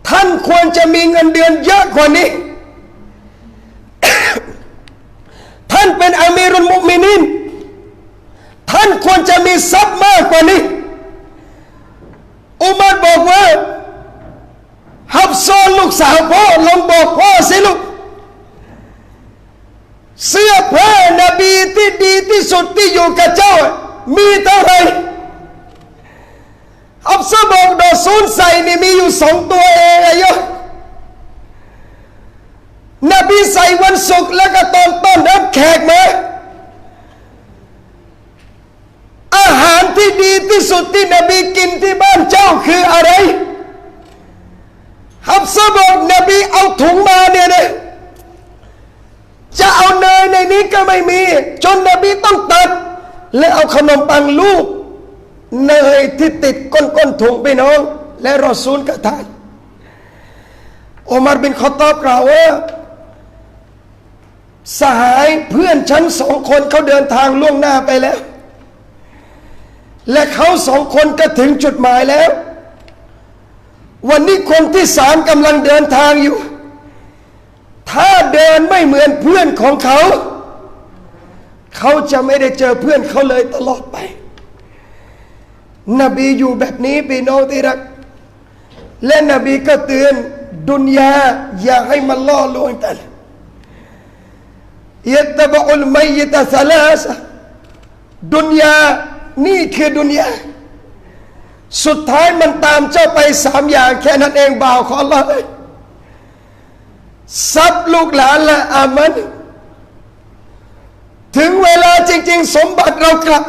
Speaker 1: ท่านควรจะมีเงินเดือนเยอะกว่านี้ ท่านเป็นอามีรุลมุมินีนท่านควรจะมีทรัพย์มากกว่านี้อุมัรบอกว่าฮับซอลูกสาวพ่อลองบอกพ่อสิลูกเสื้อผ้านบีที่ดีที่สุดที่อยู่กับเจ้ามีเท่าไหร่ฮับซอบอกดอซูลใส่นี่มีอยู่2 ตัวเองอะนบีใส่วันศุกร์แล้วก็ตอนต้อนรับแขกมาอาหารที่ดีที่สุดที่นบีกินที่บ้านเจ้าคืออะไรฮับซอบอกนบีเอาถุงมาเนี่ยนะจะเอาเนยในนี้ก็ไม่มีจนนบีต้องตัดและเอาขนมปังลูกเนยที่ติดก้นถุงไปน้องและรอซูลก็ทานอุมัรบินคอฏฏอบกล่าวว่าสหายเพื่อนฉัน2 คนเขาเดินทางล่วงหน้าไปแล้วและเขา2 คนก็ถึงจุดหมายแล้ววันนี้คนที่3กำลังเดินทางอยู่ถ้าเดินไม่เหมือนเพื่อนของเขาเขาจะไม่ได้เจอเพื่อนเขาเลยตลอดไปนบีอยู่แบบนี้พี่น้องที่รักและนบีก็เตือนดุนยาอย่าให้มันล่อลวงกันยัตบะอุลมัยตะซะลาซะดุนยานี่คือดุนยาสุดท้ายมันตามเจ้าไป3 อย่างแค่นั้นเองบ่าวของอัลเลาะห์ทรัพย์ลูกหลานและอามันถึงเวลาจริงๆสมบัติเรากลับ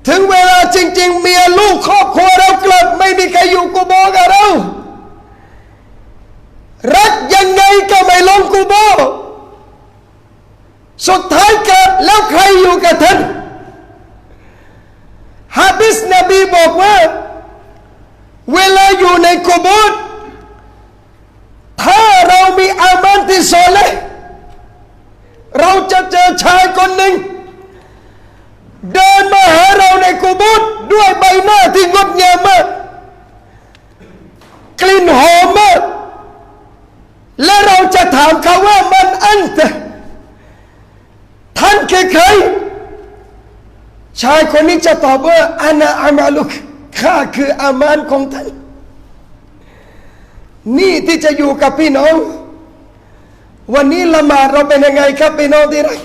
Speaker 1: ถึงเวลาจริงๆเมียลูกครอบครัวเรากลับไม่มีใครอยู่กุโบร์กับเรารักยังไงก็ไม่ลงกุโบร์สุดท้ายเกิดแล้วใครอยู่กับท่านฮะดิษนบีบอกว่าเวลาอยู่ในกุโบร์ถ้าเรามีอามันที่ซอเลห์เราจะเจอชายคนหนึ่งเดินมาหาเราในกุโบร์ด้วยใบหน้าที่งดงามมากกลิ่นหอมมากและเราจะถามเขาว่ามันอันตะท่านคือใครชายคนนี้จะตอบว่าอานาอามาลุกข้าคืออามานของท่านนี่ที่จะอยู่กับพี่น้องวันนี้ละหมาดเราเป็นยังไงครับพี่น้องที่รัก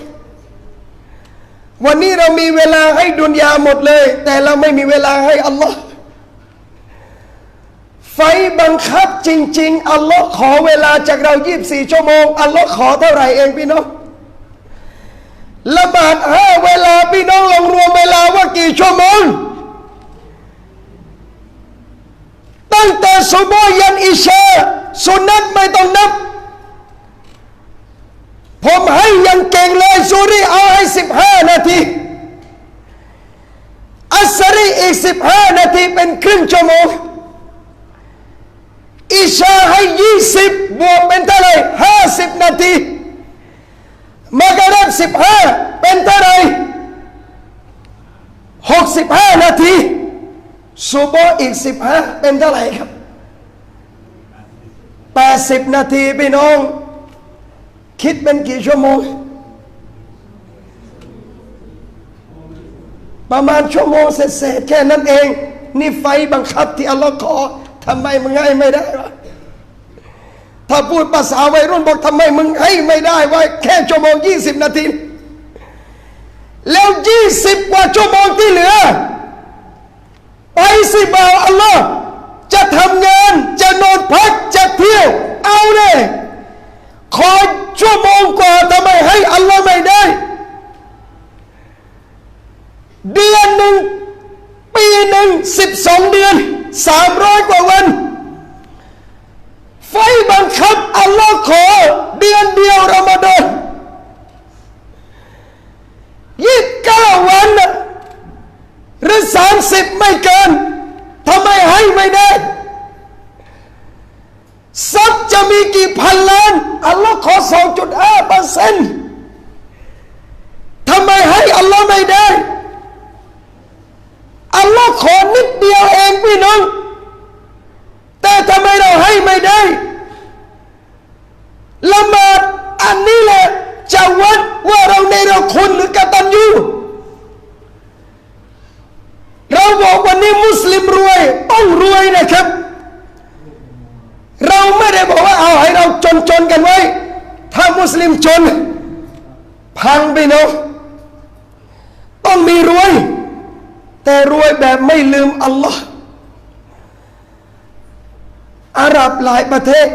Speaker 1: วันนี้เรามีเวลาให้ดุนยาหมดเลยแต่เราไม่มีเวลาให้อัลลอฮ์ไฟบังคับจริงๆอัลลอฮ์ขอเวลาจากเรา24 ชั่วโมงอัลลอฮ์ขอเท่าไหร่เองพี่น้องละหมาด5 เวลาพี่น้องลองรวมเวลาว่ากี่ชั่วโมงตั้งแต่ซุบฮ์ยันอิชาสุนัตไม่ต้องนับผมให้ยังเก่งเลยซูรีเอาให้15 นาทีอัสรีอีก15 นาทีเป็นครึ่งชั่วโมงอิชาให้20บวกเป็นเท่าไหร่50 นาทีมักริบ15เป็นเท่าไหร่65 นาทีซุบฮ์อีก15เป็นเท่าไหร่ครับ80 นาทีพี่น้องคิดเป็นกี่ชั่วโมงประมาณชั่วโมงเศษๆแค่นั้นเองนี่ไฟบังคับที่อัลลอฮ์ขอทำไมมึงให้ไม่ได้วะถ้าพูดภาษาวัยรุ่นบอกทำไมมึงให้ไม่ได้ว่าแค่ชั่วโมง20 นาทีแล้ว20 กว่าชั่วโมงที่เหลือไปสิบ่าวอัลลอฮ์จะทำงานจะนอนพักจะเที่ยวเอาเลยขอชั่วโมงกว่าทำไมให้อัลลอฮ์ไม่ได้เดือนหนึ่งปีหนึ่ง12 เดือน300 กว่าวันไฟบังคับอัลลอฮ์ขอเดือนเดียวรอมฎอน29 วันหรือ30ไม่เกินทำไมให้ไม่ได้ทรัพย์จะมีกี่พันล้านอัลลอฮ์ขอ 2.5% ทำไมให้อัลลอฮ์ไม่ได้อัลลอฮ์ขอนิดเดียวเองพี่น้องแต่ทำไมเราให้ กันไว้ถ้ามุสลิมจนพังไปเนาะต้องมีรวยแต่รวยแบบไม่ลืมอัลลอฮ์อาหรับหลายประเทศ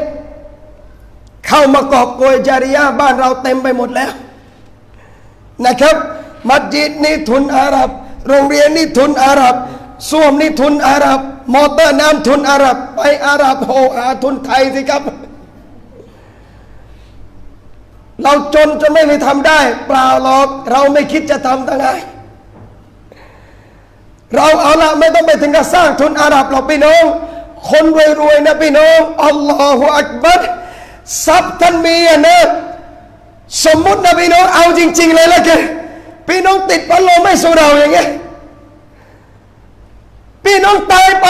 Speaker 1: เข้ามากอบโกยจาริยะห์บ้านเราเต็มไปหมดแล้วนะครับมัสยิดนี่ทุนอาหรับโรงเรียนนี่ทุนอาหรับส้วมนี่ทุนอาหรับมอเตอร์น้ำทุนอาหรับไปอาหรับโหหาทุนไทยสิครับเราจนจนไม่ทำได้เปล่าหรอกเราไม่คิดจะทำตั้งไงเราเอาละไม่ต้องไปถึงกับสร้างทุนอาหรับหรอกพี่น้องคนรวยๆนะพี่น้องอัลลอฮฺอักบัรทรัพย์ท่านมีนะสมมุตินะพี่น้องเอาจริงๆเลยละกันพี่น้องติดพัดลมไม่สู้เราอย่างเงี้ยพี่น้องตายไป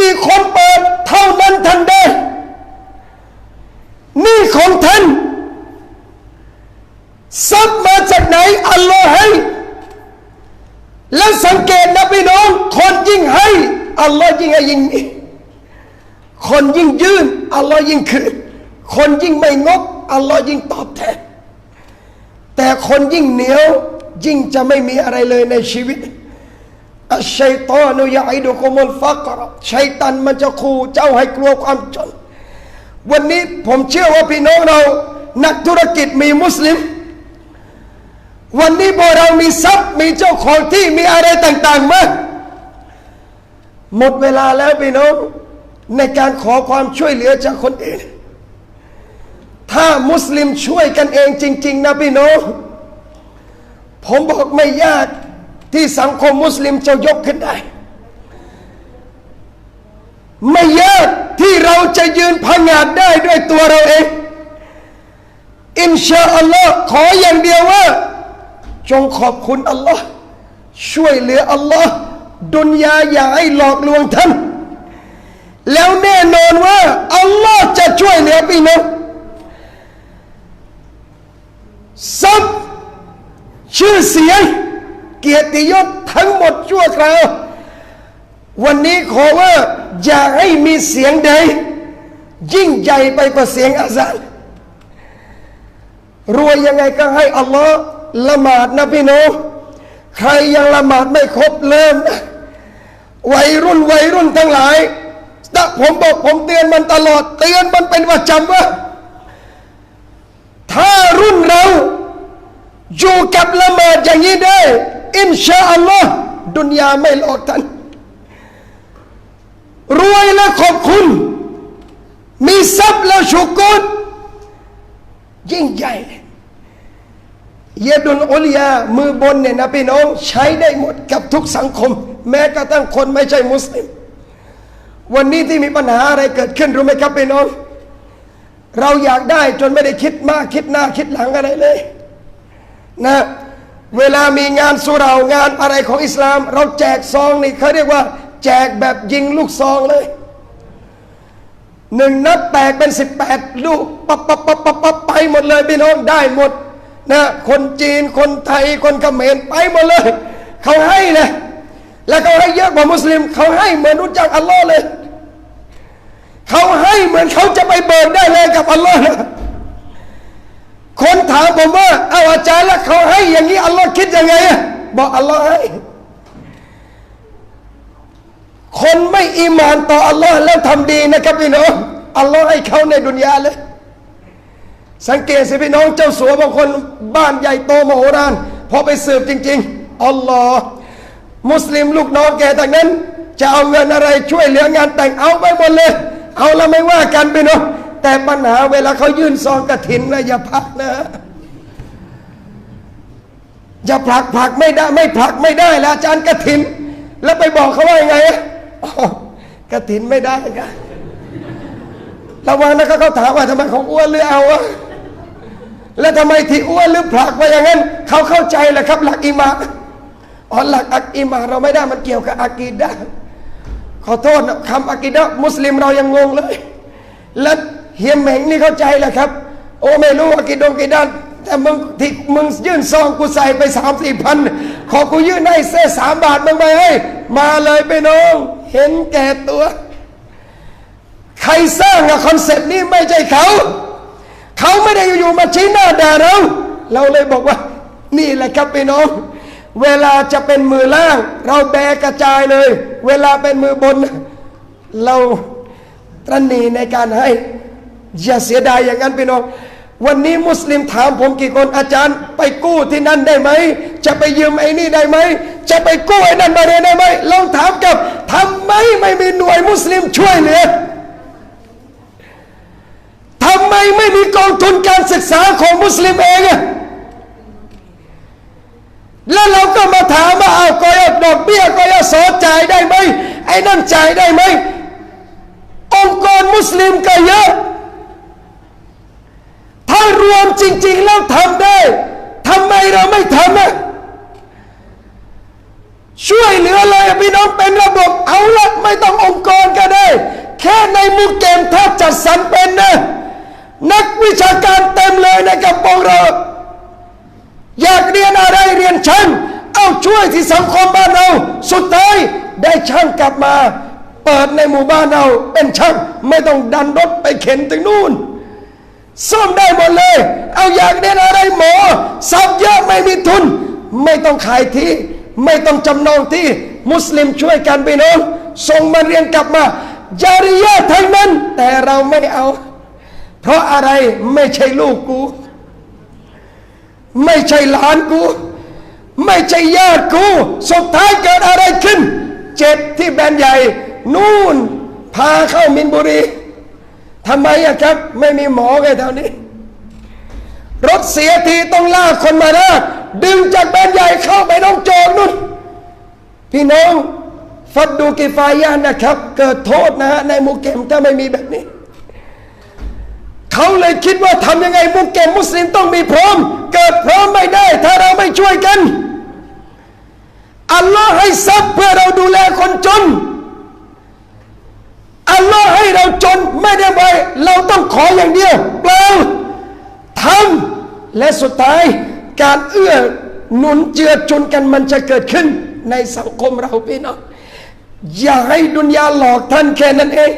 Speaker 1: กี่คนเปิดเท่านั้นท่านได้นี่ของท่านทรัพย์มาจากไหนอัลลอฮ์ให้แล้วสังเกตนะพี่น้องคนยิ่งให้อัลลอฮ์ยิ่งให้ยิ่งมีคนยิ่งยื่นอัลลอฮ์ยิ่งคืนคนยิ่งไม่งกอัลลอฮ์ยิ่งตอบแทนแต่คนยิ่งเหนียวยิ่งจะไม่มีอะไรเลยในชีวิตอัชชัยฏอนุยะอิดุกุมุลฟักรชัยฏอนมันจะขู่เจ้าให้กลัวความจนวันนี้ผมเชื่อว่าพี่น้องเรานักธุรกิจมีมุสลิมวันนี้พอเรามีทรัพย์มีเจ้าของที่มีอะไรต่างๆมาหมดเวลาแล้วพี่น้องในการขอความช่วยเหลือจากคนอื่นถ้ามุสลิมช่วยกันเองจริงๆนะพี่น้องผมบอกไม่ยากที่สังคมมุสลิมจะยกขึ้นได้ไม่ยากที่เราจะยืนพังงาดได้ด้วยตัวเราเองอินชาอัลลอฮ์ขออย่างเดียวว่าจงขอบคุณอัลลอฮ์ช่วยเหลืออัลลอฮ์ดุนยาอย่าให้หลอกลวงท่านแล้วแน่นอนว่าอัลลอฮ์จะช่วยเหลือพี่น้องทรัพย์ชื่อเสียงเกียรติยศทั้งหมดชั่วคราววันนี้ขอว่าอย่าให้มีเสียงใดยิ่งใหญ่ไปกว่าเสียงอาซานรวยยังไงก็ให้อัลลอฮ์ละหมาดนะพี่น้องใครยังละหมาดไม่ครบเริ่มนะวัยรุ่นทั้งหลายแต่ผมบอกผมเตือนมันตลอดเตือนมันเป็นประจำว่าถ้ารุ่นเราอยู่กับละหมาดอย่างนี้ได้อินชาอัลลอฮ์ดุนยาไม่หลอกท่านรวยและขอบคุณมีทรัพย์และชุกรยิ่งใหญ่เยดุลอุลยามือบนเนี่ยนะพี่น้องใช้ได้หมดกับทุกสังคมแม้กระทั่งคนไม่ใช่มุสลิมวันนี้ที่มีปัญหาอะไรเกิดขึ้นรู้ไหมครับพี่น้องเราอยากได้จนไม่ได้คิดมากคิดหน้าคิดหลังอะไรเลยนะเวลามีงานสุเหร่างานอะไรของอิสลามเราแจกซองนี่เขาเรียกว่าแจกแบบยิงลูกซองเลย1 นัดแตกเป็น18 ลูกปั๊บไปหมดเลยพี่น้องได้หมดนะคนจีนคนไทยคนเขมรไปหมดเลยเขาให้นะแล้วเขาให้เยอะกว่ามุสลิมเขาให้เหมือนรู้จักอัลลอฮ์เลยเขาให้เหมือนเขาจะไปเบิกได้เลยกับอัลลอฮ์นะคนถามผมว่าเอาอาจารย์แล้วเขาให้อย่างนี้อัลลอฮ์คิดยังไงบอกอัลลอฮ์ให้คนไม่อีหม่านต่ออัลลอฮ์แล้วทำดีนะครับพี่น้องอัลลอฮ์ให้เขาในดุนยาเลยสังเกตสิพี่น้องเจ้าสัวบางคนบ้านใหญ่โตมโหฬารพอไปสืบจริงๆอัลลอฮ์มุสลิมลูกน้องแกต่างนั้นจะเอาเงินอะไรช่วยเหลืองานแต่งเอาไปหมดเลยเอาละไม่ว่ากันพี่น้องแต่ปัญหาเวลาเขายื่นซองกฐินนะอย่าผลักนะอย่าผลักไม่ได้ไม่ผลักไม่ได้แล้วอาจารย์กฐินแล้วไปบอกเขาว่ายังไงกฐินไม่ได้กันระวังนะเขาถามว่าทำไมของอ้วนหรือเอาแล้วทำไมที่อ้วนหรือผลักไปอย่างนั้นเขาเข้าใจแหละครับหลักอิมานหลักอิมานเราไม่ได้มันเกี่ยวกับอากีดะห์ขอโทษนะคำอากีดะห์มุสลิมเรายังงงเลยและเฮียเหม่งนี่เข้าใจแหละครับโอ้ไม่รู้อากีดะห์แต่มึงยื่นซองกูใส่ไป3-4 พันขอกูยื่นให้เส้3 บาทมึงไปให้มาเลยไปน้องเห็นแก่ตัวใครสร้างคอนเซ็ปต์นี้ไม่ใช่เขา เขาไม่ได้อยู่ๆมาชี้หน้าด่าเราเลยบอกว่านี่แหละครับพี่น้องเวลาจะเป็นมือล่างเราแบกระจายเลยเวลาเป็นมือบนเราตระหนี่ในการให้อย่าเสียดายอย่างนั้นพี่น้องวันนี้มุสลิมถามผมกี่คนอาจารย์ไปกู้ที่นั่นได้ไหมจะไปยืมไอ้นี่ได้ไหมจะไปกู้ไอ้นั่นมาเรียนได้ไหมลองถามกับทำไมไม่มีหน่วยมุสลิมช่วยเหลือทำไมไม่มีกองทุนการศึกษาของมุสลิมเองแล้วเราก็มาถามว่าเอากอยดอกเบี้ยกอยสจ่ายได้ไหมไอ้นั่นจ่ายได้ไหมองค์กรมุสลิมก็เยอะถ้ารวมจริงๆแล้วทำได้ทำไมเราไม่ทำช่วยเหลือเลยพี่น้องเป็นระบบเอาละไม่ต้ององค์กรก็ได้แค่ในมุกเกมถ้าจัดสรรเป็นนะนักวิชาการเต็มเลยในกระโปรงเราอยากเรียนอะไรเรียนช่างเอาช่วยที่สังคมบ้านเราสุดท้ายได้ช่างกลับมาเปิดในหมู่บ้านเราเป็นช่างไม่ต้องดันรถไปเข็นถึงนู่นซ่อมได้หมดเลยเอาอยากเรียนอะไรหมอสับเยอะไม่มีทุนไม่ต้องขายที่ไม่ต้องจำนองที่มุสลิมช่วยกันพี่น้องส่งมาเรียนกลับมาจาริยะทั้งนั้นแต่เราไม่เอาเพราะอะไรไม่ใช่ลูกกูไม่ใช่หลานกูไม่ใช่ญาติกูสุดท้ายเกิดอะไรขึ้นเจ็บที่แบนใหญ่นู่นพาเข้ามินบุรีทำไมครับไม่มีหมอไงแถวนี้รถเสียทีต้องลากคนมาลากดึงจากแบนใหญ่เข้าไปน้องโจรนู่นพี่น้องฟัดดูกิฟายะนะครับเกิดโทษนะฮะในมุกเกมถ้าไม่มีแบบนี้เขาเลยคิดว่าทำยังไงมุกเกมมุสลิมต้องมีพร้อมเกิดพร้อมไม่ได้ถ้าเราไม่ช่วยกันอัลลอฮ์ให้ทรัพย์เพื่อเราดูแลคนจนอัลลอฮ์ให้เราจนไม่ได้ไว้เราต้องขออย่างเดียวเปล่าทำและสุดท้ายการเอื้อหนุนเจือจุนกันมันจะเกิดขึ้นในสังคมเราพี่น้องอย่าให้ดุนยาหลอกท่านแค่นั้นเอง